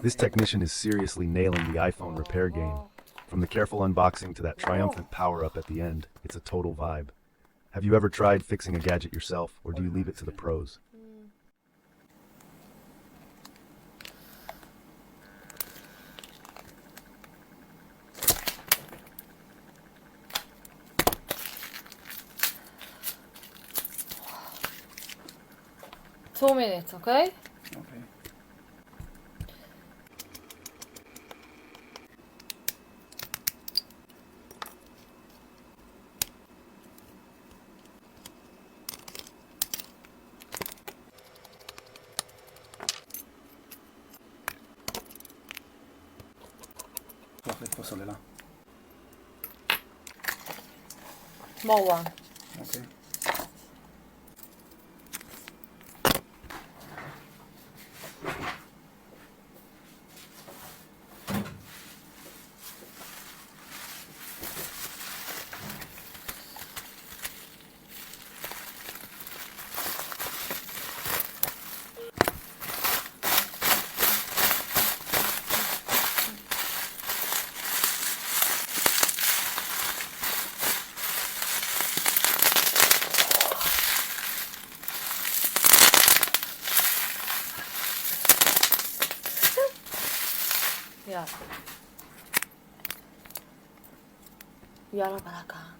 This technician is seriously nailing the iPhone repair game. From the careful unboxing to that triumphant power-up at the end, it's a total vibe. Have you ever tried fixing a gadget yourself, or do you leave it to the pros? Two minutes, okay? Okay. Flach pozole là. Small one. Okay. 야. 열어봐라.